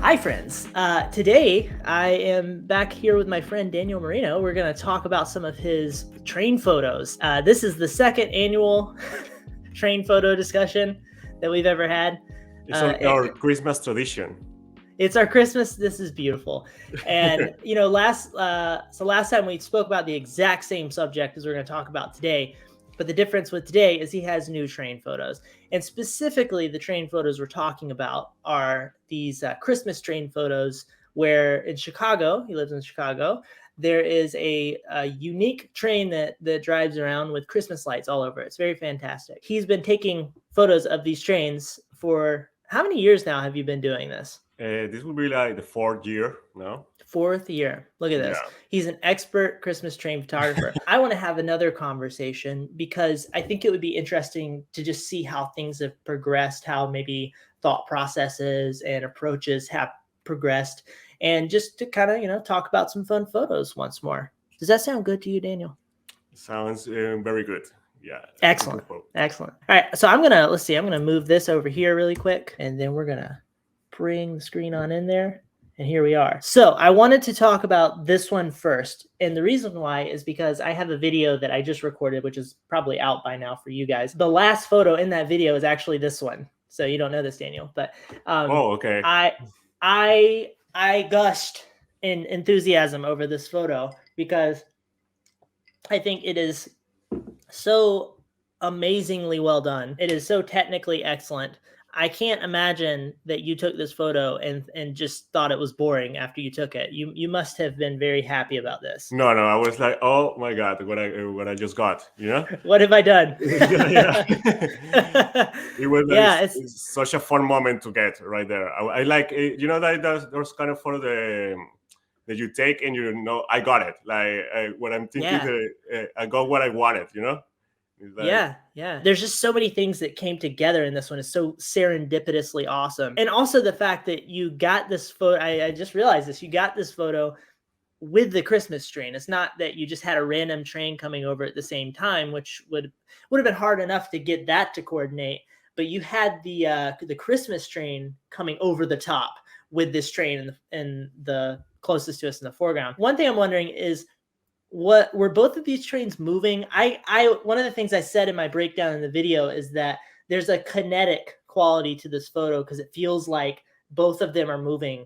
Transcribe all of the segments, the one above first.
Hi, friends. Today, I am back here with my friend Daniel Moreno. We're going to talk about some of his train photos. This is the second annual train photo discussion that we've ever had. It's our Christmas tradition. It's our Christmas. This is beautiful. And, last time we spoke about the exact same subject as we're going to talk about today. But the difference with today is he has new train photos. And specifically, the train photos we're talking about are these Christmas train photos where in Chicago, he lives in Chicago, there is a unique train that drives around with Christmas lights all over it. It's very fantastic. He's been taking photos of these trains for how many years now have you been doing this? This will be like the fourth year now. Fourth year. Look at this. Yeah. He's an expert Christmas train photographer. I want to have another conversation because I think it would be interesting to just see how things have progressed, how maybe thought processes and approaches have progressed, and just to kind of, talk about some fun photos once more. Does that sound good to you, Daniel? Sounds very good. Yeah. Excellent. Excellent. All right. So I'm going to move this over here really quick, and then we're going to bring the screen on in there. And here we are. So I wanted to talk about this one first. And the reason why is because I have a video that I just recorded, which is probably out by now for you guys. The last photo in that video is actually this one. So you don't know this, Daniel, but okay. I gushed in enthusiasm over this photo because I think it is so amazingly well done. It is so technically excellent. I can't imagine that you took this photo and just thought it was boring after you took it. You must have been very happy about this. No, I was like, oh my God, what I just got, What have I done? Yeah. It was it's such a fun moment to get right there. I like, that there's kind of photo that you take and I got it. Like what I'm thinking, I got what I wanted, Like, yeah. There's just so many things that came together in this one. It's so serendipitously awesome. And also the fact that you got this photo, I just realized this, you got this photo with the Christmas train. It's not that you just had a random train coming over at the same time, which would have been hard enough to get that to coordinate. But you had the Christmas train coming over the top with this train and the closest to us in the foreground. One thing I'm wondering is, what were both of these trains moving? I one of the things I said in my breakdown in the video is that there's a kinetic quality to this photo because it feels like both of them are moving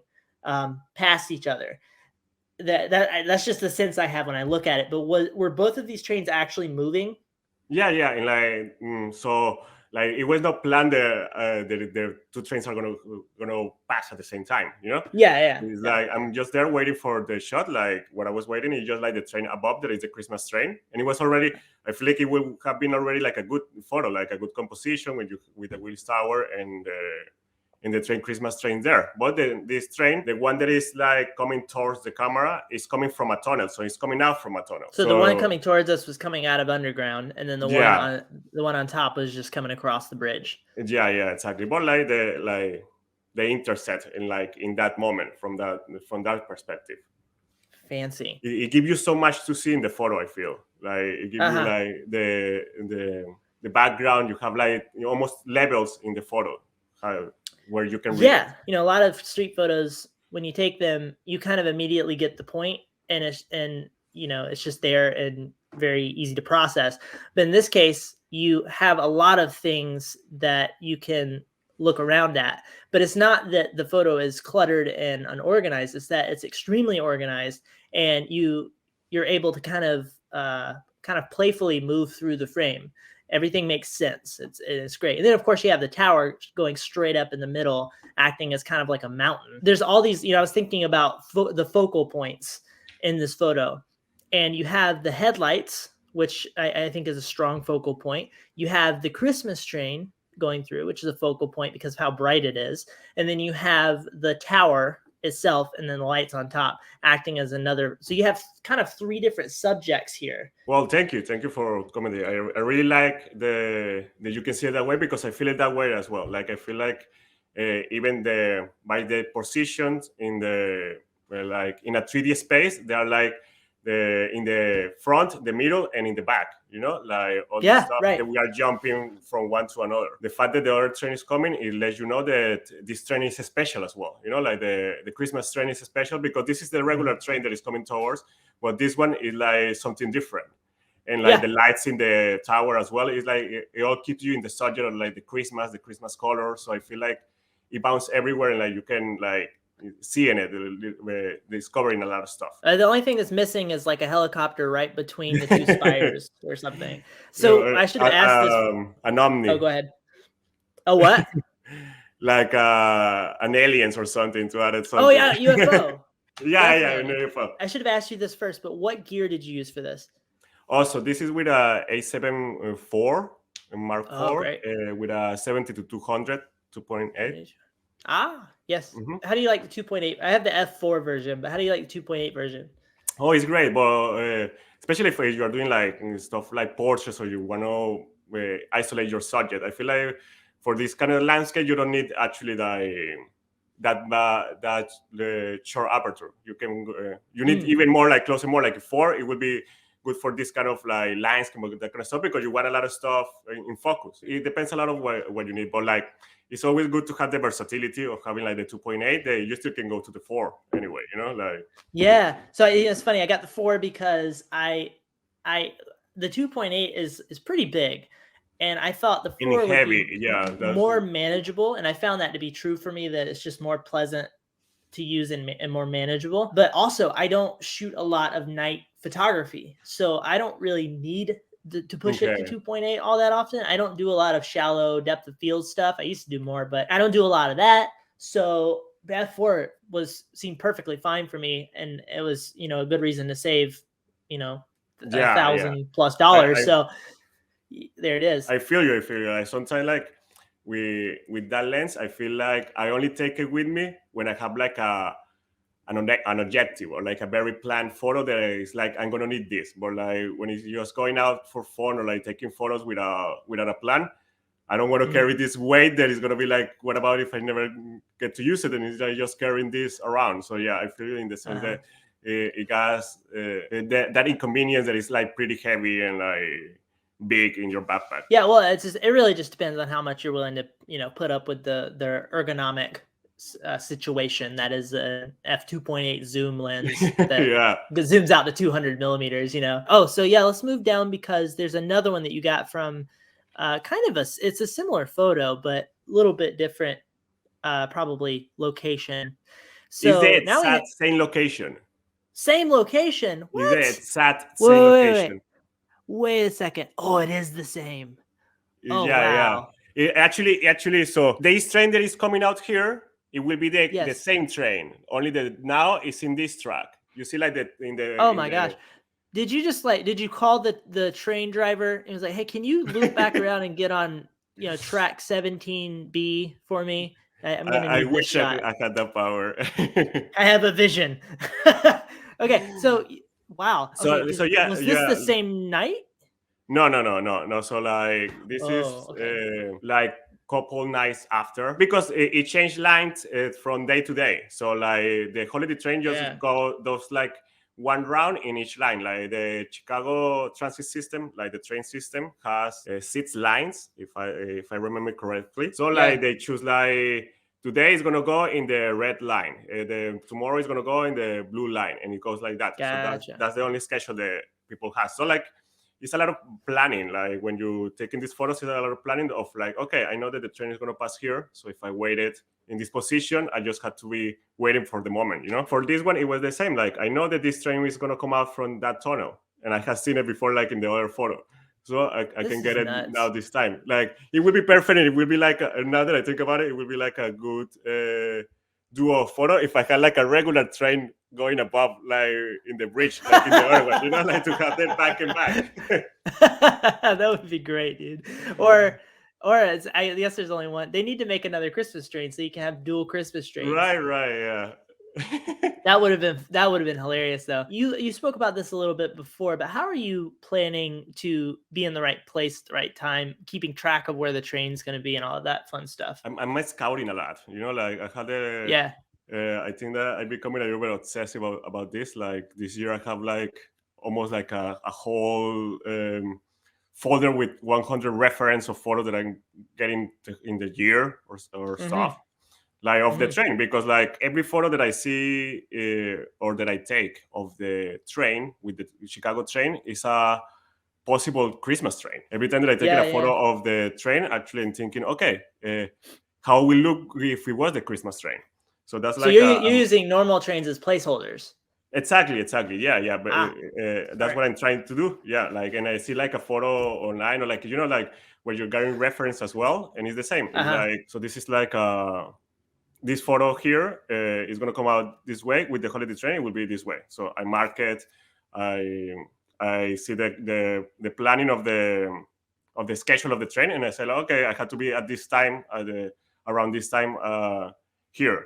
past each other. That's just the sense I have when I look at it. But were both of these trains actually moving? Yeah, and so it was not planned the two trains are gonna pass at the same time, Yeah. It's like I'm just there waiting for the shot. Like what I was waiting is just like the train above there is the Christmas train, and it was already. I feel like it would have been already like a good photo, like a good composition with the Willis Tower and the train Christmas train there. But this train, the one that is like coming towards the camera, is coming from a tunnel, so it's coming out from a tunnel. So the one coming towards us was coming out of underground, and then the one on top was just coming across the bridge. Yeah, exactly. But like the intercept in that moment from that perspective. Fancy. It gives you so much to see in the photo. I feel like it gives you like the background. You have like almost levels in the photo. Where you can read it. A lot of street photos, when you take them, you kind of immediately get the point, and it's just there and very easy to process. But in this case, you have a lot of things that you can look around at, but it's not that the photo is cluttered and unorganized. It's that it's extremely organized, and you're able to kind of playfully move through the frame. Everything makes sense. It's great. And then, of course, you have the tower going straight up in the middle, acting as kind of like a mountain. There's all these, I was thinking about the focal points in this photo. And you have the headlights, which I think is a strong focal point. You have the Christmas train going through, which is a focal point because of how bright it is. And then you have the tower itself and then the lights on top acting as another. So you have kind of three different subjects here. Well, thank you for commenting. I really like that you can see it that way because I feel it that way as well. Like I feel like even by the positions in the like in a 3D space, they are like in the front, the middle, and in the back. Like all the Yeah, stuff right. that we are jumping from one to another. The fact that the other train is coming, it lets you know that this train is special as well. Like the Christmas train is special because this is the regular train that is coming towards, but this one is like something different. And like Yeah. the lights in the tower as well, it's like it all keeps you in the subject of like the Christmas color. So I feel like it bounces everywhere, and like you can like seeing it, discovering a lot of stuff. The only thing that's missing is like a helicopter right between the two spires or something. So I should have asked this. An Omni. Oh, go ahead. Oh, what? Like an aliens or something to add it something. Oh yeah, UFO. yeah, Definitely. an UFO. I should have asked you this first, but what gear did you use for this? Also, this is with a A7 IV Mark Oh, IV great. with a 70 to 200 2.8. Ah, yes. How do you like the 2.8? I have the F4 version, but how do you like the 2.8 version? Oh, it's great, but especially if you are doing like stuff like portraits or you want to isolate your subject. I feel like for this kind of landscape, you don't need actually that the short aperture. You can you need even more like closer, more like 4. It would be good for this kind of like landscape, that kind of stuff, because you want a lot of stuff in focus. It depends a lot of what you need, but like it's always good to have the versatility of having like the 2.8 that you still can go to the 4 anyway, like. Yeah. So it's funny. I got the 4 because the 2.8 is pretty big, and I thought the 4 would be more manageable, and I found that to be true for me. That it's just more pleasant to use and more manageable. But also, I don't shoot a lot of night photography, so I don't really need to push it to 2.8 all that often. I don't do a lot of shallow depth of field stuff. I used to do more, but I don't do a lot of that. So F4 seemed perfectly fine for me, and it was a good reason to save $1,000+ so there it is. I feel you. Like sometimes like with that lens, I feel like I only take it with me when I have like an objective or like a very planned photo that is like I'm gonna need this. But like when it's just going out for fun or like taking photos without a plan, I don't want to carry this weight that is gonna be like, what about if I never get to use it and it's like just carrying this around? So yeah, I feel in the sense that it has that inconvenience that is like pretty heavy and like big in your backpack. Yeah, well, it really just depends on how much you're willing to put up with the ergonomic situation. That is an f2.8 zoom lens that zooms out to 200 millimeters. Oh, so yeah, let's move down because there's another one that you got from kind of it's a similar photo but a little bit different, probably location. So is now same location. Same location. What? Same location. Wait a second. Oh, it is the same. Oh, wow. Yeah. Actually, so this train that is coming out here, it will be the same train. Only that now it's in this track. You see, like in the. Oh my gosh! Did you call the train driver and was like, hey, can you loop back around and get on track 17B for me? I'm gonna need this shot. I had that power. I have a vision. Okay, so wow. Okay, so yeah, was this the same night? No. So like this is like couple nights after, because it changed lines from day to day. So like the holiday train just goes like one round in each line. Like the Chicago transit system, like the train system, has 6 lines, if I remember correctly. So like they choose like today is gonna go in the red line, tomorrow is gonna go in the blue line, and it goes like that. Gotcha. So that's the only schedule that people have. So like it's a lot of planning. Like when you're taking these photos, it's a lot of planning of like, okay, I know that the train is gonna pass here, so if I waited in this position, I just had to be waiting for the moment. For this one, it was the same. Like I know that this train is gonna come out from that tunnel, and I have seen it before, like in the other photo. So I can get it now this time. Like it would be perfect. And it will be like now that I think about it, it will be like a good duo photo if I had like a regular train going above, like in the bridge, like in the other one, like to have that back and back. That would be great, dude. Or I guess there's only one. They need to make another Christmas train so you can have dual Christmas trains. Right, yeah. That would have been hilarious, though. You spoke about this a little bit before, but how are you planning to be in the right place at the right time, keeping track of where the train's going to be and all of that fun stuff? I'm scouting a lot, like I had I think that I'm becoming a little bit obsessive about this. Like this year, I have like almost like a whole folder with 100 reference of photos that I'm getting in the year or stuff like of the train, because like every photo that I see or that I take of the train with the Chicago train is a possible Christmas train. Every time that I take a photo of the train, actually I'm thinking, okay, how will look if it was the Christmas train? So that's So like you're using normal trains as placeholders. Exactly. Yeah. But that's right. what I'm trying to do. Yeah, like, and I see like a photo online, or like like where you're getting reference as well, and it's the same. It's like, so this is like this photo here is going to come out this way with the holiday train. It will be this way. So I mark it. I I see the planning of the schedule of the train, and I say, like, okay, I had to be at this time around this time here,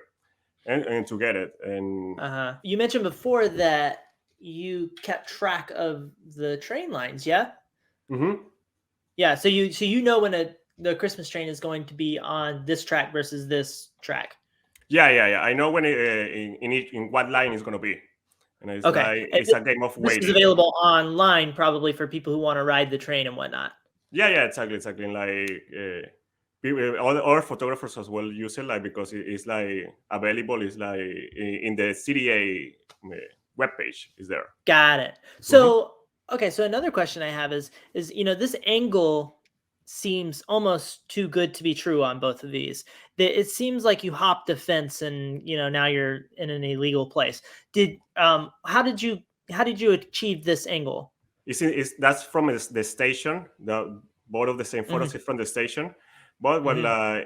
and to get it. And you mentioned before that you kept track of the train lines, yeah? Yeah, so you know when the Christmas train is going to be on this track versus this track. Yeah. I know when in what line it's gonna be, and it's like it's a game of This is waiting. available online, probably for people who want to ride the train and whatnot. Yeah, exactly. Like people, other photographers as well use it, like, because it's like available. It's like in the CDA webpage is there. Got it. So okay, so another question I have is this angle seems almost too good to be true on both of these. It seems like you hopped a fence and now you're in an illegal place. How did you achieve this angle? That's from the station. Both of the same photos is from the station, but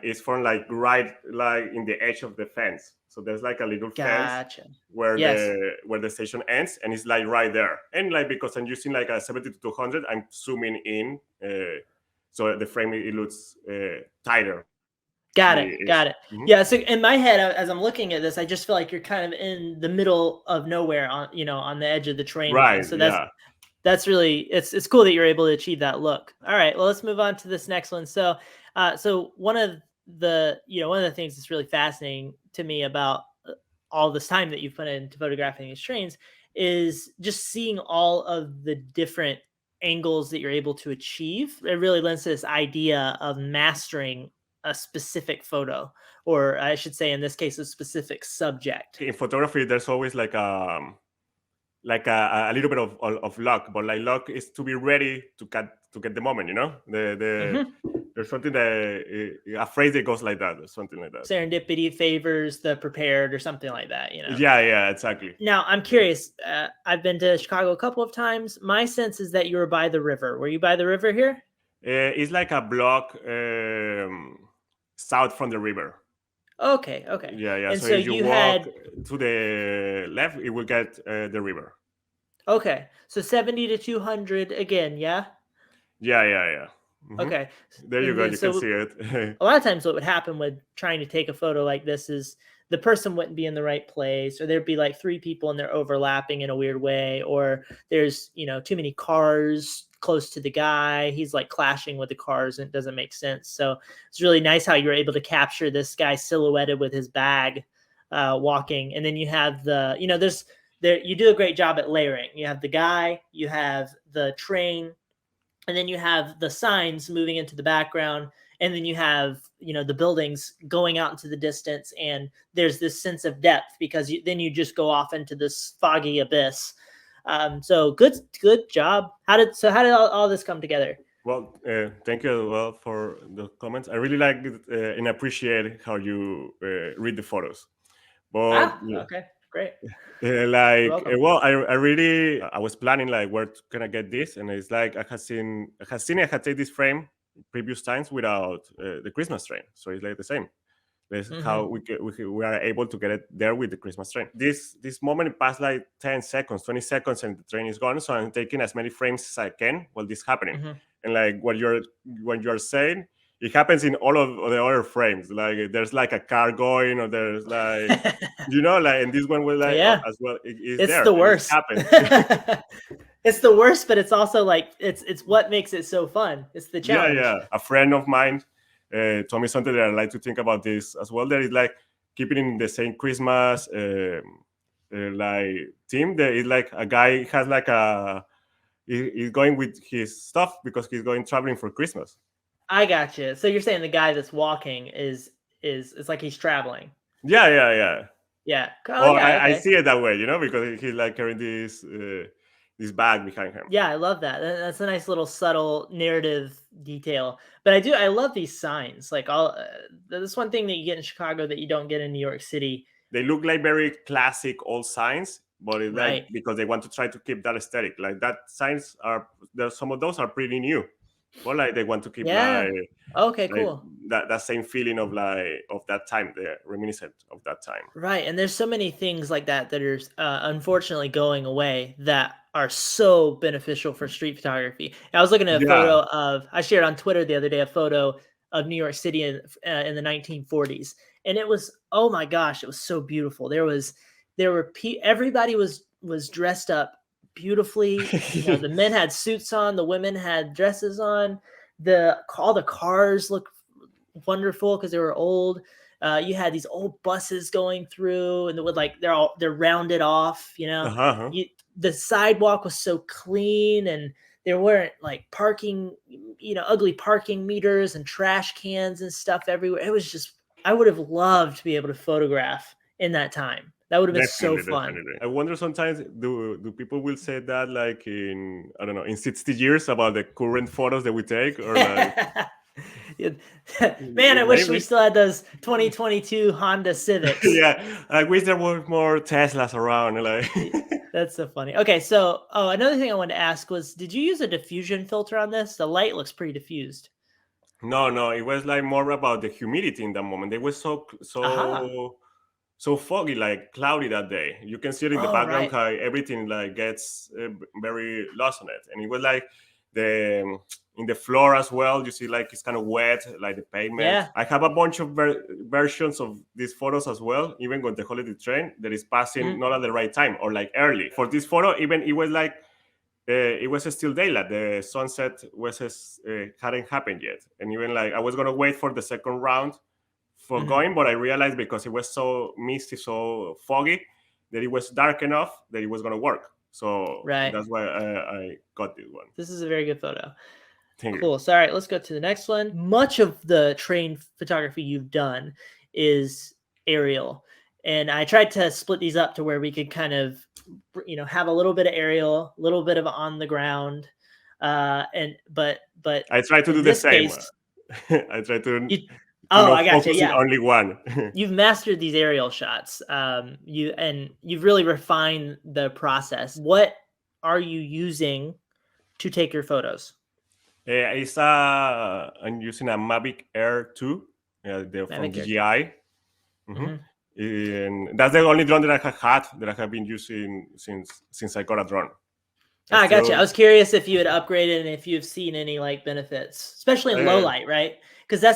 it's from like right like in the edge of the fence. So there's like a little fence where the station ends, and it's like right there. And like, because I'm using like a 70 to 200, I'm zooming in, so the frame it looks tighter. Got it. Yeah. So in my head, as I'm looking at this, I just feel like you're kind of in the middle of nowhere on the edge of the train line. So that's really, it's cool that you're able to achieve that look. All right, well, let's move on to this next one. So one of the things that's really fascinating to me about all this time that you've put into photographing these trains is just seeing all of the different angles that you're able to achieve. It really lends to this idea of mastering a specific photo, or I should say in this case a specific subject. In photography, there's always like a little bit of luck, but like luck is to be ready to get the moment, there's something that a phrase that goes like that, or something like that. Serendipity favors the prepared, or something like that, Yeah, exactly. Now I'm curious, I've been to Chicago a couple of times. My sense is that you were by the river. Were you by the river here? It's like a block south from the river. Okay. Yeah. And so if you walk to the left, it will get the river. Okay, so 70 to 200 again, yeah? Yeah. Okay. There you go. You can see it. A lot of times what would happen with trying to take a photo like this is the person wouldn't be in the right place, or there'd be like three people and they're overlapping in a weird way, or there's, too many cars close to the guy. He's like clashing with the cars and it doesn't make sense. So it's really nice how you're able to capture this guy silhouetted with his bag walking. And then you have you do a great job at layering. You have the guy, you have the train, and then you have the signs moving into the background, and then you have the buildings going out into the distance, and there's this sense of depth because then you just go off into this foggy abyss. So good job. How did all this come together? Well, thank you as well for the comments. I really like it and appreciate how you read the photos. But okay, great. Well, I was planning like where can I get this, and it's like I had taken this frame previous times without the Christmas train, so it's like the same. That's how we are able to get it there with the Christmas train. This moment passed like 10 seconds, 20 seconds, and the train is gone. So I'm taking as many frames as I can while this is happening. And like what you're saying, it happens in all of the other frames. Like there's like a car going, or there's like like, and this one was like as well. It's there. The worst. It happens. It's the worst, but it's also like it's what makes it so fun. It's the challenge. Yeah. A friend of mine told me something that I like to think about this as well. That is like keeping in the same Christmas like team. There is like a guy has like he's going with his stuff because he's going traveling for Christmas. I got you. So you're saying the guy that's walking is it's like he's traveling. Yeah, yeah, yeah. Yeah. Oh Or yeah. I Okay. see it that way, because he's like carrying this bag behind him. Yeah, I love that. That's a nice little subtle narrative detail. But I love these signs. Like all that's one thing that you get in Chicago that you don't get in New York City. They look like very classic old signs, but it's like Right. because they want to try to keep that aesthetic. Like that signs are there. Some of those are pretty new, but like they want to keep Yeah. Okay, like cool. that same feeling of like of that time, the reminiscent of that time. Right, and there's so many things like that that are unfortunately going away that are so beneficial for street photography. I was looking at a Yeah. photo of I shared on Twitter the other day a photo of New York City in the 1940s, and it was oh my gosh, it was so beautiful. Everybody was dressed up beautifully. You know, the men had suits on, the women had dresses on. All the cars looked wonderful because they were old. You had these old buses going through, and they're rounded off. You know, Uh-huh. Uh-huh. the sidewalk was so clean, and there weren't like parking, ugly parking meters and trash cans and stuff everywhere. It was just I would have loved to be able to photograph in that time. That would have been so Definitely, fun. definitely. I wonder sometimes do people will say that like in I don't know in 60 years about the current photos that we take or like Man, I wish we maybe. still had those 2022 Honda Civics. Yeah, I wish there were more Teslas around. Like, That's so funny. Okay, so another thing I wanted to ask was, did you use a diffusion filter on this? The light looks pretty diffused. no, no, it was like more about the humidity in that moment. It was Aha. so foggy, like cloudy that day. You can see it in the Oh, background right. how everything like gets very lost on it, and it was like the in the floor as well. You see like it's kind of wet, like the pavement. Yeah. I have a bunch of versions of these photos as well. Even with the holiday train that is passing Mhm. not at the right time or like early. For this photo, even it was like it was still daylight. The sunset hadn't happened yet, and even like I was gonna wait for the second round for Mhm. going, but I realized because it was so misty, so foggy, that it was dark enough that it was gonna work. So Right. that's why I got this one. This is a very good photo. Thank you. Cool. So, all right, let's go to the next one. Much of the train photography you've done is aerial. And I tried to split these up to where we could kind of, have a little bit of aerial, a little bit of on the ground. But I try to do in the this same. case, I try you, to oh, not I got you. focus in Yeah. only one. You've mastered these aerial shots. You've really refined the process. What are you using to take your photos? I'm using a Mavic Air 2. They're from Mavic Air 2. DJI. Mhm. Mhm. And that's the only drone that I have had that I have been using since I got a drone. I gotcha. I Still, was curious if you had upgraded and if you've seen any like benefits, especially in low uh, light, right? Because I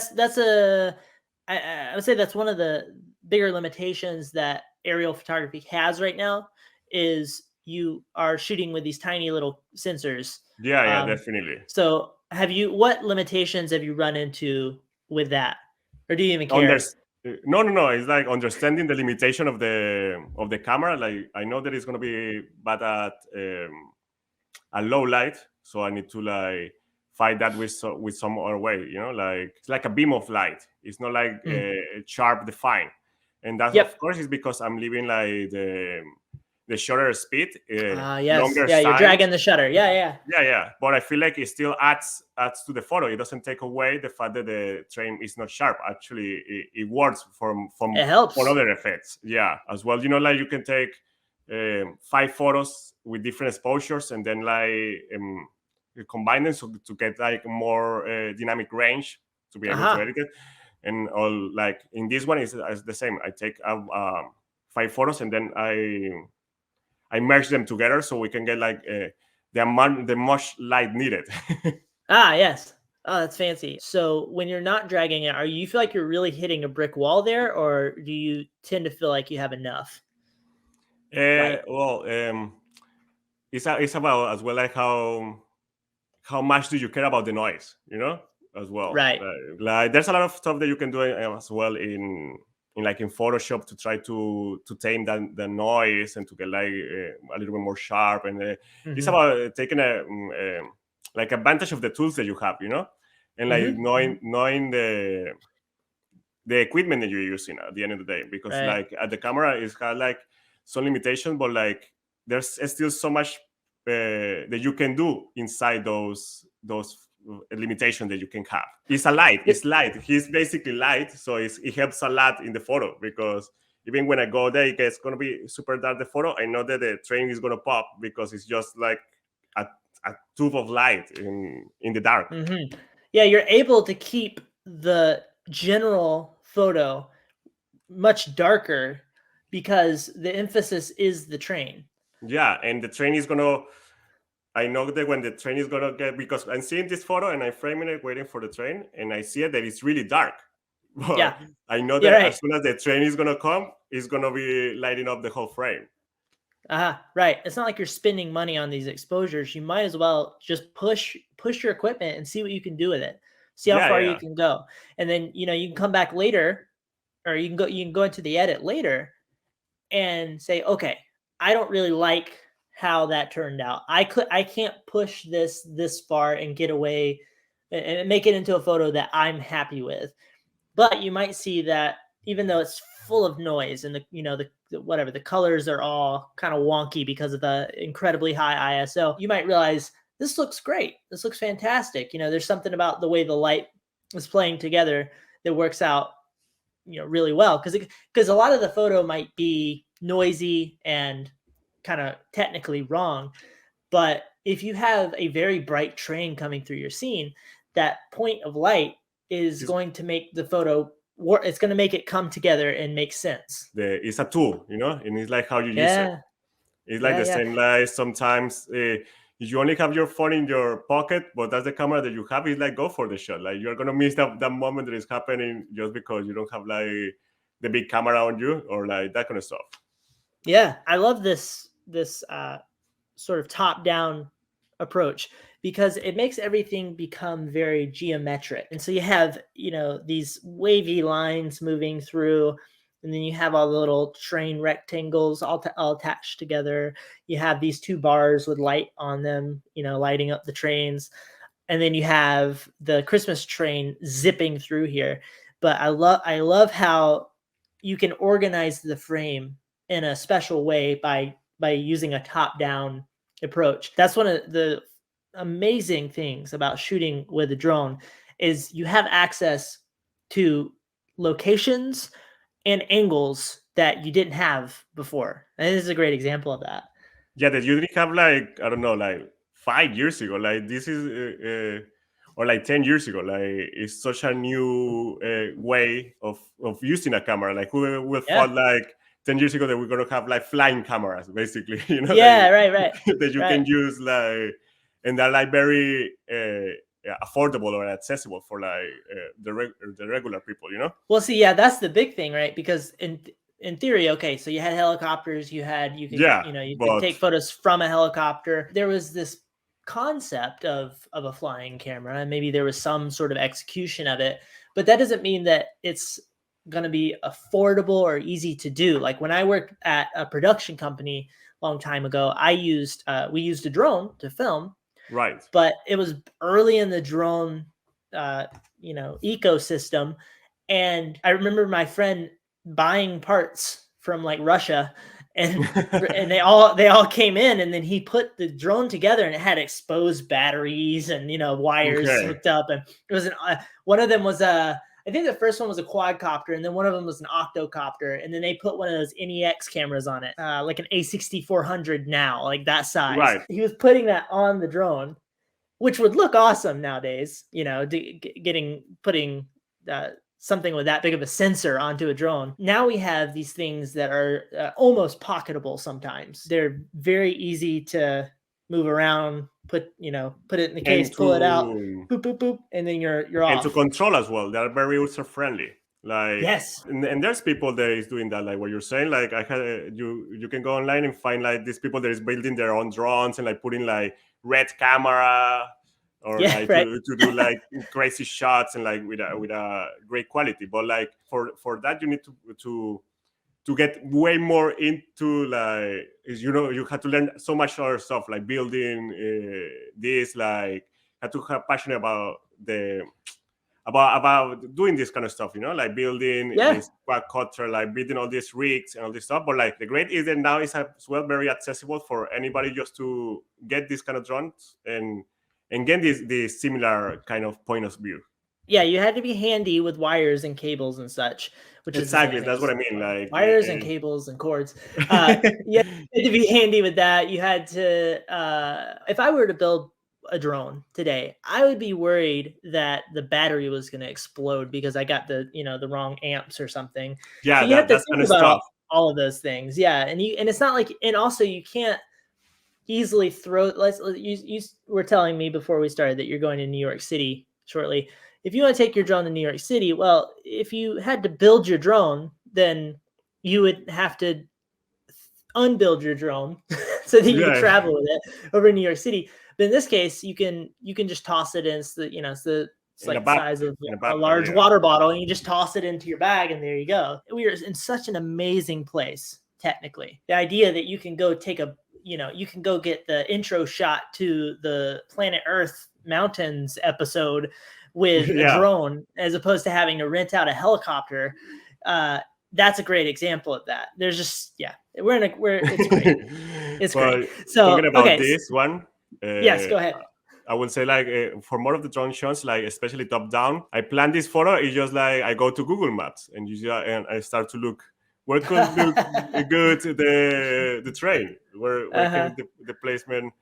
would say that's one of the bigger limitations that aerial photography has right now is you are shooting with these tiny little sensors. yeah, yeah, Um, definitely. so what limitations have you run into with that, or do you even Under, care? no, no, no. It's like understanding the limitation of the camera. Like I know that it's gonna be bad at a low light, so I need to like fight that with some other way. Like it's like a beam of light. It's not like Mhm. sharp defined, and that of Yep. course is because I'm leaving like the shorter speed, Yes. longer Yeah, you're signs. dragging the shutter. Yeah, yeah. Yeah, yeah, but I feel like it still adds to the photo. It doesn't take away the fact that the train is not sharp. Actually, it works It for helps. other effects. Yeah, as well. Like you can take 5 photos with different exposures and then like combine them so to get like more dynamic range to be able to Aha. edit it. And all like in this one is the same. I take 5 photos and then I merge them together so we can get like the much light needed. Ah, yes. Oh, that's fancy. So when you're not dragging it, are you feel like you're really hitting a brick wall there, or do you tend to feel like you have enough light? Well, it's about as well like how much do you care about the noise, as well. Right. Like there's a lot of stuff that you can do as well in Photoshop to try to tame the noise and to get like a little bit more sharp. And it's Hmm. about taking like advantage of the tools that you have, and like Hmm. knowing the equipment that you're using at the end of the day, because Right. like at the camera it's got like some limitation, but like there's still so much that you can do inside those limitations that you can have. It's a light, Yep. it's light, he's basically light, so it helps a lot in the photo, because even when I go there, it's going to be super dark, the photo, I know that the train is going to pop because it's just like a, a tube of light in the dark. Hmm. Yeah, you're able to keep the general photo much darker because the emphasis is the train. Yeah, and the train is going to, I know that when the train is gonna get, because I'm seeing this photo and I'm framing it, waiting for the train, and I see it that it's really dark. Yeah. But I know Yeah, that right. as soon as the train is gonna come, it's gonna be lighting up the whole frame. Right. It's not like you're spending money on these exposures. You might as well just push your equipment and see what you can do with it. See how Yeah, far you yeah. can go. And then, you can come back later, or you can go into the edit later and say, "Okay, I don't really like how that turned out. I can't push this far and get away and make it into a photo that I'm happy with." But you might see that even though it's full of noise and whatever, the colors are all kind of wonky because of the incredibly high ISO, you might realize this looks great. This looks fantastic. There's something about the way the light is playing together that works out, really well, because a lot of the photo might be noisy and kind of technically wrong, but if you have a very bright train coming through your scene, that point of light is It's going to make the photo work. It's going to make it come together and make sense. it's a tool, and it's like how you use it. Yeah, It's like yeah, the yeah, same like sometimes you only have your phone in your pocket, but that's the camera that you have. It's like go for the shot. Like you're gonna miss that moment that is happening just because you don't have like the big camera on you or like that kind of stuff. yeah. I love this sort of top down approach because it makes everything become very geometric. And so you have, these wavy lines moving through, and then you have all the little train rectangles all attached together. You have these two bars with light on them, lighting up the trains. And then you have the Christmas train zipping through here. But I love how you can organize the frame in a special way by using a top down approach. That's one of the amazing things about shooting with a drone is you have access to locations and angles that you didn't have before. And this is a great example of that. Yeah, that you didn't have like I don't know, like 5 years ago. Like this is or like 10 years ago. Like it's such a new way of using a camera. Like who would Yeah. thought like 10 years ago that we're gonna have like flying cameras, basically. Yeah, right, right. That you Right. can use like, and they're like very affordable or accessible for like the regular people. Well, see, yeah, that's the big thing, right? Because in theory, okay, so you had helicopters, Yeah, you could but take photos from a helicopter. There was this concept of a flying camera, and maybe there was some sort of execution of it, but that doesn't mean that it's going to be affordable or easy to do. Like when I worked at a production company a long time ago, we used a drone to film, right. but it was early in the drone ecosystem, and I remember my friend buying parts from like Russia, and they all came in, and then he put the drone together, and it had exposed batteries and wires Okay. hooked up, and it was one of them was a, I think the first one was a quadcopter, and then one of them was an octocopter, and then they put one of those NEX cameras on it, like an A6400 now, like that size. Right. He was putting that on the drone, which would look awesome nowadays, putting something with that big of a sensor onto a drone. Now we have these things that are almost pocketable sometimes. They're very easy to move around, put it in the case, and pull it out, to boop, boop, boop, and then you're and to off. control as well. They are very user friendly. Like, Yes. and there's people that is doing that, like what you're saying. Like, I had you can go online and find like these people that is building their own drones and like putting like red camera or Yeah, like right. to do like crazy shots and like with a great quality. But like for that you need to get way more into like is, you know, you had to learn so much other stuff like building this, like had to have passion about the about doing this kind of stuff, you know, like building Yeah. this quadcopter, like building all these rigs and all this stuff. But like the great is that now it's as well very accessible for anybody just to get this kind of drones and get this similar kind of point of view. Yeah, you had to be handy with wires and cables and such, which is the same Exactly, thing. that's It's what I so mean. funny. Like Wires and cables and cords. Yeah, you had to be handy with that. You had to. If I were to build a drone today, I would be worried that the battery was going to explode because I got the wrong amps or something. So yeah, you have to that's think kind of about stuff. all of those things. Yeah, and it's not like, and also you can't easily throw. You were telling me before we started that you're going to New York City shortly. If you want to take your drone to New York City, well, if you had to build your drone, then you would have to unbuild your drone so that you could Yeah, travel with it over in New York City. But in this case, you can just toss it in. It's in a like the back size of in a a backpack, large yeah. water bottle, and you just toss it into your bag, and there you go. We are in such an amazing place. Technically, the idea that you can go take you can go get the intro shot to the Planet Earth mountains episode with a Yeah. drone as opposed to having to rent out a helicopter. Uh, that's a great example of that. There's just, yeah, it's great. It's great. Well, talking So, about okay. this one, Yes, uh, go ahead. I would say like for more of the drone shots, like especially top down, I plan this photo. It's just like I go to Google Maps and and I start to look where could look good the train, where Uh-huh. can the placement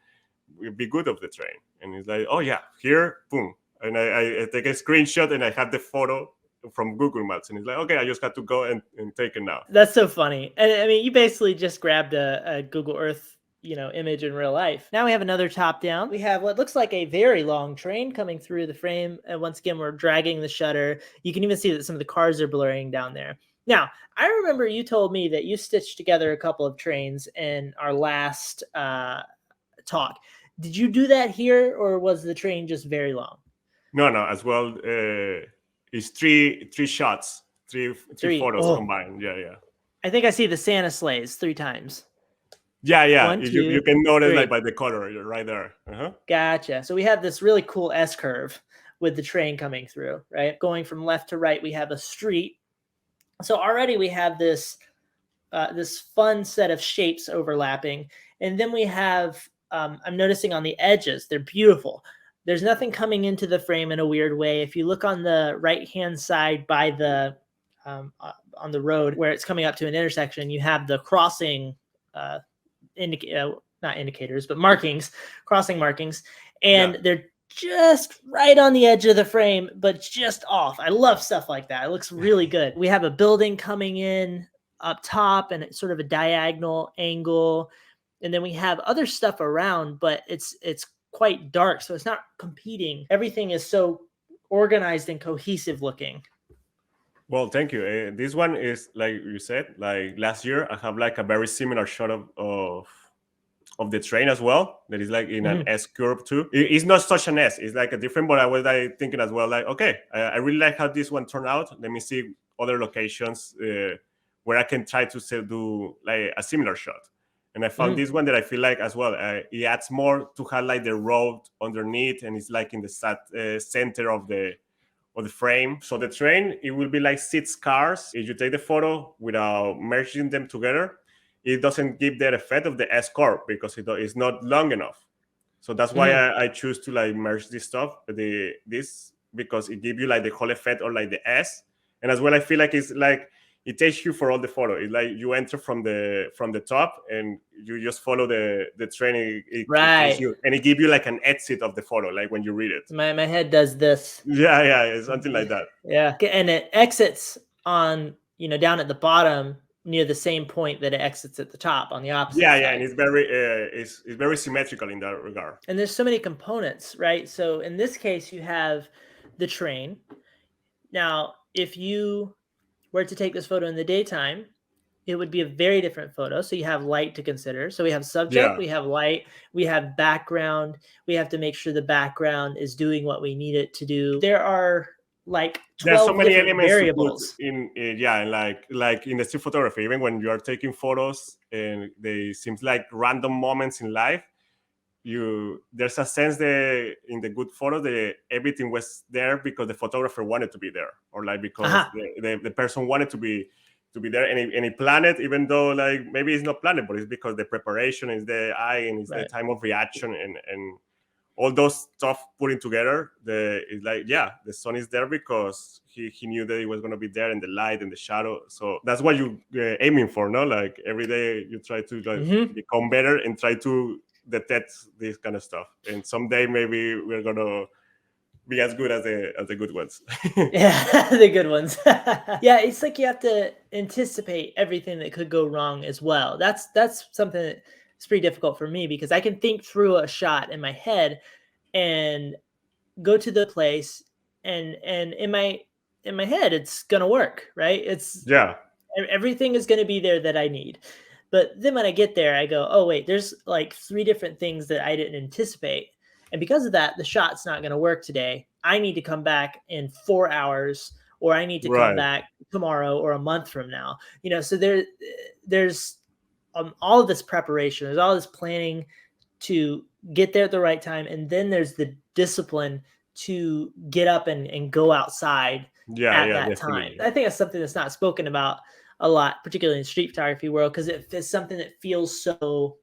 be good of the train, and it's like, oh yeah, here, boom, and I take a screenshot and I have the photo from Google Maps, and it's like, okay, I just had to go and take it now. That's so funny. And I mean, you basically just grabbed a Google Earth, image in real life. Now we have another top down. We have what looks like a very long train coming through the frame. And once again, we're dragging the shutter. You can even see that some of the cars are blurring down there. Now, I remember you told me that you stitched together a couple of trains in our last talk. Did you do that here, or was the train just very long? No, no, as well. It's three shots, three Three. photos Oh, combined. Yeah, yeah, I think I see the Santa sleighs 3 times. yeah, yeah. One, You two, can notice like three. by the color right there. Uh-huh. Gotcha. So we have this really cool S curve with the train coming through, right? Going from left to right, we have a street. So already we have this fun set of shapes overlapping, and then we have I'm noticing on the edges they're beautiful. There's nothing coming into the frame in a weird way. If you look on the right hand side by the on the road where it's coming up to an intersection, you have the crossing uh, not indicators, but markings, crossing markings, Yeah. and they're just right on the edge of the frame, but just off. I love stuff like that. It looks really good. We have a building coming in up top and it's sort of a diagonal angle. And then we have other stuff around, but it's quite dark, so it's not competing. Everything is so organized and cohesive looking. Well, thank you. This one is like you said. Like last year, I have like a very similar shot of the train as well. That is like in an Mhm. S curve too. It's not such an S. It's like a different. But I was like thinking as well. Like, okay, I really like how this one turned out. Let me see other locations where I can try to still do like a similar shot. And I found Mhm. this one that I feel like as well. It adds more to highlight the road underneath, and it's like in the center of the frame. So the train, it will be like 6 cars. If you take the photo without merging them together, it doesn't give that effect of the S curve because it's not long enough. So that's why Mhm. I choose to like merge this stuff, this because it gives you like the whole effect or like the S. And as well, I feel like it's like it takes you for all the photo. It's like you enter from the top and you just follow the train. It takes Right. you and it gives you like an exit of the photo, like when you read it. My head does this. Yeah, yeah, it's something like that. Yeah, and it exits on, down at the bottom near the same point that it exits at the top on the opposite Yeah, yeah, and side. it's very symmetrical in that regard. And there's so many components, right? So in this case, you have the train. Now, if you were to take this photo in the daytime, it would be a very different photo. So you have light to consider. So we have subject, Yeah. we have light, we have background. We have to make sure the background is doing what we need it to do. There are like There's so 12 many different elements to put variables. in, yeah, and like in the street photography, even when you are taking photos and they seems like random moments in life, there's a sense that in the good photos that everything was there because the photographer wanted to be there, or like because Aha. the person wanted to be there, and he planned it, even though like maybe it's not planned, but it's because the preparation is the eye and it's the Right. time of reaction, and all those stuff putting together, it's like, yeah, the sun is there because he knew that it was going to be there, and the light and the shadow. So that's what you aiming for, no? Like every day you try to like become better and try to detect this kind of stuff, and someday maybe we're gonna be as good as the good ones. Yeah, the good ones. Yeah, it's like you have to anticipate everything that could go wrong as well. That's something that's pretty difficult for me because I can think through a shot in my head and go to the place, and in my head it's gonna work, right? It's Yeah, everything is gonna be there that I need. But then when I get there, I go, oh wait, there's like 3 different things that I didn't anticipate. And because of that, the shot's not gonna work today. I need to come back in 4 hours, or I need to come right. back tomorrow or a month from now. So there's all of this preparation, there's all this planning to get there at the right time. And then there's the discipline to get up and go outside Yeah, at yeah, that time. definitely. I think that's something that's not spoken about a lot, particularly in the street photography world, because it's something that feels so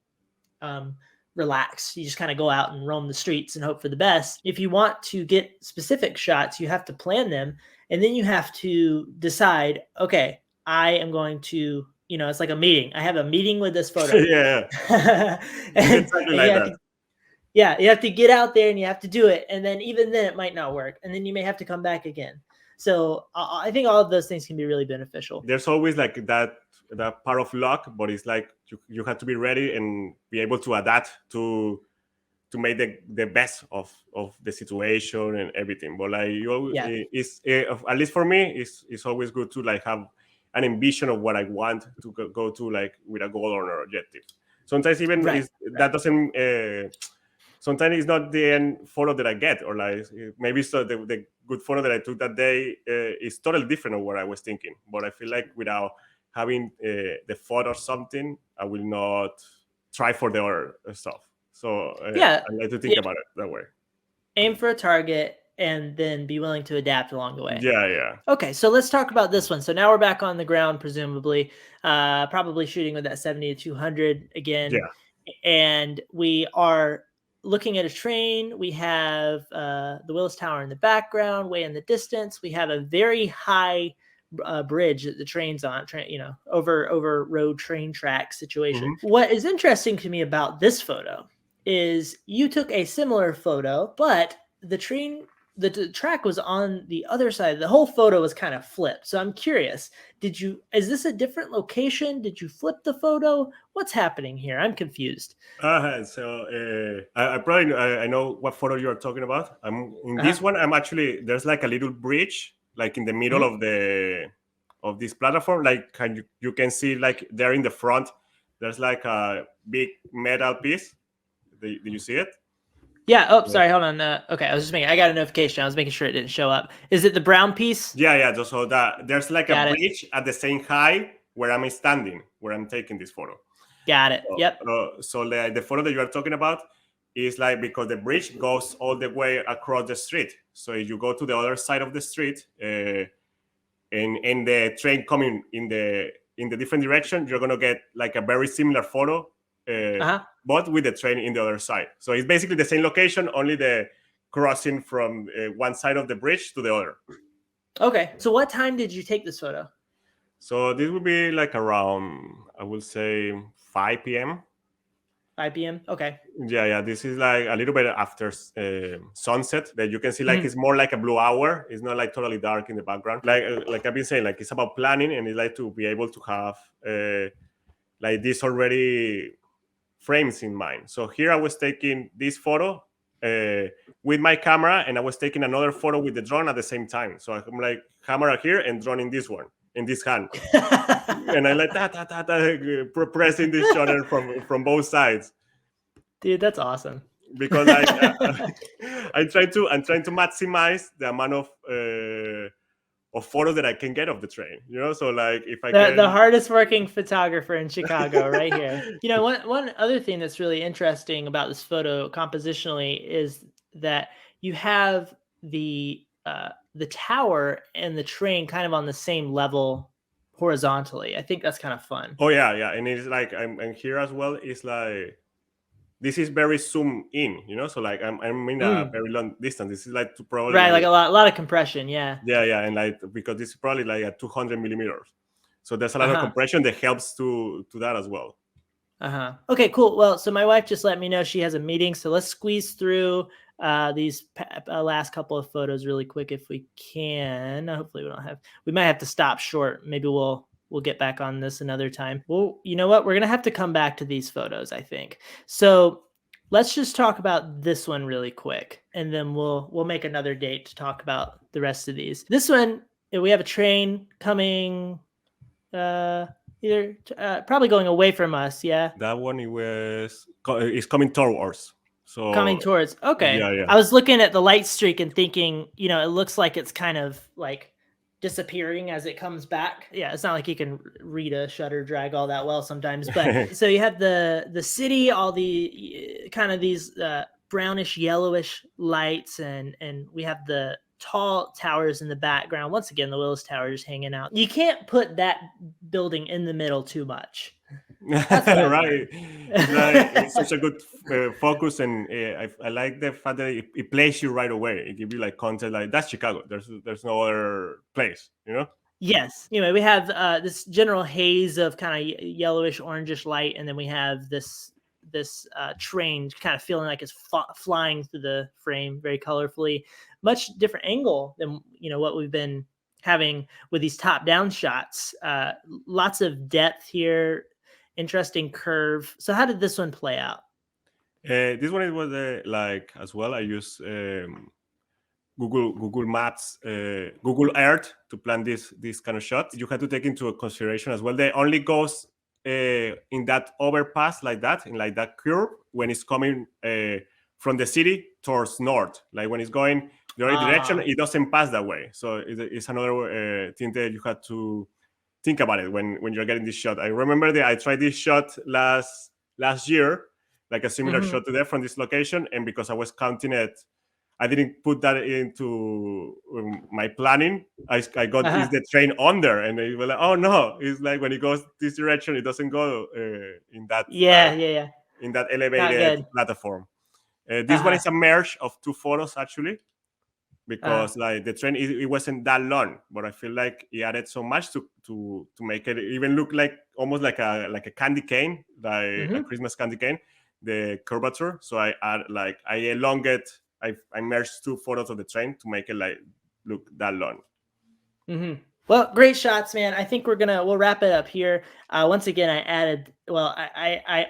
um, relaxed. You just kind of go out and roam the streets and hope for the best. If you want to get specific shots, you have to plan them, and then you have to decide, okay, I am going to, it's like a meeting. I have a meeting with this photo. Yeah, it's and, exactly and you like have that. to, yeah, you have to get out there and you have to do it. And then even then it might not work. And then you may have to come back again. So I think all of those things can be really beneficial. There's always like that part of luck, but it's like you have to be ready and be able to adapt to make the best of the situation and everything. But like Yeah. it's at least for me, it's always good to like have an ambition of what I want to go to, like with a goal or an objective. Sometimes even Right. is that doesn't. Sometimes it's not the end photo that I get, or like maybe so the good photo that I took that day is totally different of what I was thinking. But I feel like without having the photo or something, I will not try for the other stuff. So Yeah. I like to think Yeah. about it that way. Aim for a target and then be willing to adapt along the way. Yeah, yeah. Okay, so let's talk about this one. So now we're back on the ground, presumably, probably shooting with that 70 to 200 again. Yeah. And we are looking at a train. We have the Willis Tower in the background, way in the distance. We have a very high bridge that the train's on, over road train track situation. Mhm. What is interesting to me about this photo is you took a similar photo, but the track was on the other side. The whole photo was kind of flipped. So I'm curious, is this a different location? Did you flip the photo? What's happening here? I'm confused. So I probably I know what photo you are talking about. I'm in Uh-huh. this one. I'm actually there's like a little bridge like in the middle Mhm. of this platform. Like you can see like there in the front. There's like a big metal piece. Did you see it? Yeah. Oh, Yeah. sorry. Hold on. Okay. I got a notification. I was making sure it didn't show up. Is it the brown piece? Yeah, yeah. So that there's like a Got it. bridge at the same height where I'm standing, where I'm taking this photo. Got it. Yep. So the photo that you are talking about is like because the bridge goes all the way across the street. So if you go to the other side of the street, and the train coming in the different direction, you're gonna get like a very similar photo, Uh-huh. but with the train in the other side. So it's basically the same location, only the crossing from one side of the bridge to the other. Okay. So what time did you take this photo? So this would be like around, I would say, 5 p.m. 5 p.m. Okay. Yeah. This is like a little bit after sunset that you can see like Mhm. it's more like a blue hour. It's not like totally dark in the background. Like I've been saying, like it's about planning, and it's like to be able to have like this already frames in mind. So here I was taking this photo with my camera, and I was taking another photo with the drone at the same time. So I'm like camera here and drone in this one, in this hand, and I like pressing this shutter from both sides. Dude, that's awesome. Because like I'm trying to maximize the amount of photos that I can get of the train. So like if I The can. hardest working photographer in Chicago right here. One other thing that's really interesting about this photo compositionally is that you have the tower and the train kind of on the same level horizontally. I think that's kind of fun. Oh yeah, and it's like and here as well. It's like this is very zoom in, so like I'm in a very long distance. This is like probably Right, like like a lot of compression, yeah. yeah, and like because this is probably like at 200 millimeters, so there's a lot of Uh-huh. compression that helps to that as well. Okay, cool. Well, so my wife just let me know she has a meeting, so let's squeeze through these last couple of photos really quick if we can. Hopefully we might have to stop short. Maybe we'll get back on this another time. Well, you know what? We're going to have to come back to these photos, I think. So let's just talk about this one really quick, and then we'll make another date to talk about the rest of these. This one, we have a train coming either probably going away from us. Yeah, that one is coming towards. So coming towards. Okay. yeah. I was looking at the light streak and thinking, it looks like it's kind of like disappearing as it comes back. Yeah, it's not like you can read a shutter drag all that well sometimes, but so you have the city, all the kind of these brownish yellowish lights, and we have the tall towers in the background. Once again, the Willis Tower is hanging out. You can't put that building in the middle too much. Right. It's such a good focus, and I like the fact that it plays you right away. It gives you like content, like that's Chicago. There's no other place, Yes. Anyway, we have this general haze of kind of yellowish, orangish light, and then we have this train kind of feeling like it's flying through the frame very colorfully. Much different angle than what we've been having with these top-down shots. Lots of depth here, interesting curve. So how did this one play out? This one was like as well. I use Google Maps, Google Earth to plan this kind of shots. You have to take into consideration as well. They only goes in that overpass like that, in like that curve when it's coming from the city towards north. Like when it's going the other direction, it doesn't pass that way. So it's another thing that you have to think about it when you're getting this shot. I remember that I tried this shot last year, like a similar shot to that from this location, and because I was counting it, I didn't put that into my planning. I got is the train under, and they were like, "Oh no!" It's like when it goes this direction, it doesn't go in that in that elevated platform. This one is a merge of two photos actually, because like the train it wasn't that long, but I feel like it added so much to make it even look like almost like a candy cane, like a Christmas candy cane, the curvature. So I elongate. I merged two photos of the train to make it like look that long. Well, great shots, man. I think we'll wrap it up here. Once again, I added. Well, I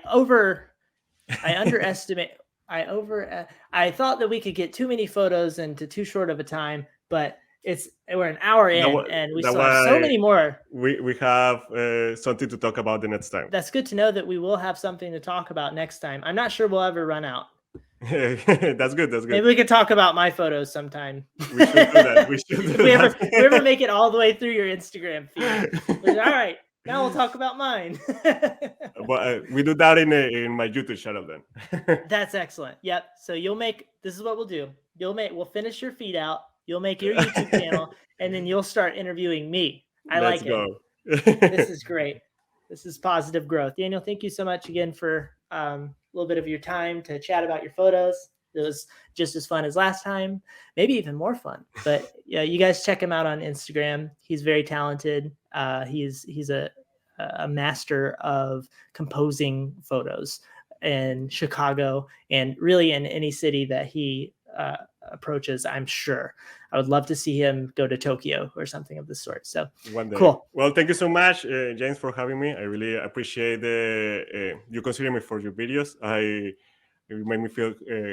underestimate. I thought that we could get too many photos into too short of a time, but we're an hour in, and we still have so many more. We have something to talk about the next time. That's good to know that we will have something to talk about next time. I'm not sure we'll ever run out. That's good. Maybe we could talk about my photos sometime. We should do that. If we ever make it all the way through your Instagram feed. All right, now we'll talk about mine. But we do that in my YouTube channel then. That's excellent. Yep. So this is what we'll do. We'll finish your feed out. You'll make your YouTube channel, and then you'll start interviewing me. Let's go. This is great. This is positive growth. Daniel, thank you so much again for a little bit of your time to chat about your photos. It was just as fun as last time, maybe even more fun. But yeah, you guys check him out on Instagram. He's very talented. He's a master of composing photos in Chicago and really in any city that he approaches. I'm sure I would love to see him go to Tokyo or something of the sort. So one day. Cool. Well, thank you so much, James, for having me. I really appreciate you considering me for your videos. It made me feel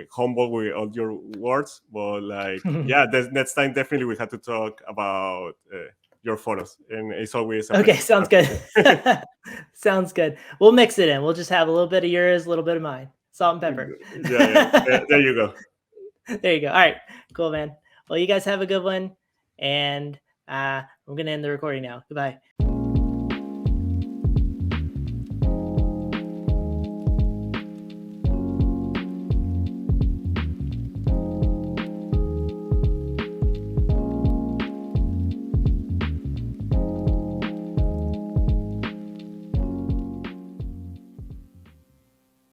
humble with all your words, but like, yeah, next time definitely we have to talk about your photos, and it's always Okay, pleasure. sounds good. Sounds good. We'll mix it in. We'll just have a little bit of yours, a little bit of mine. Salt and pepper. Yeah. There you go. There you go. All right, cool, man. Well, you guys have a good one, and I'm gonna end the recording now. Goodbye.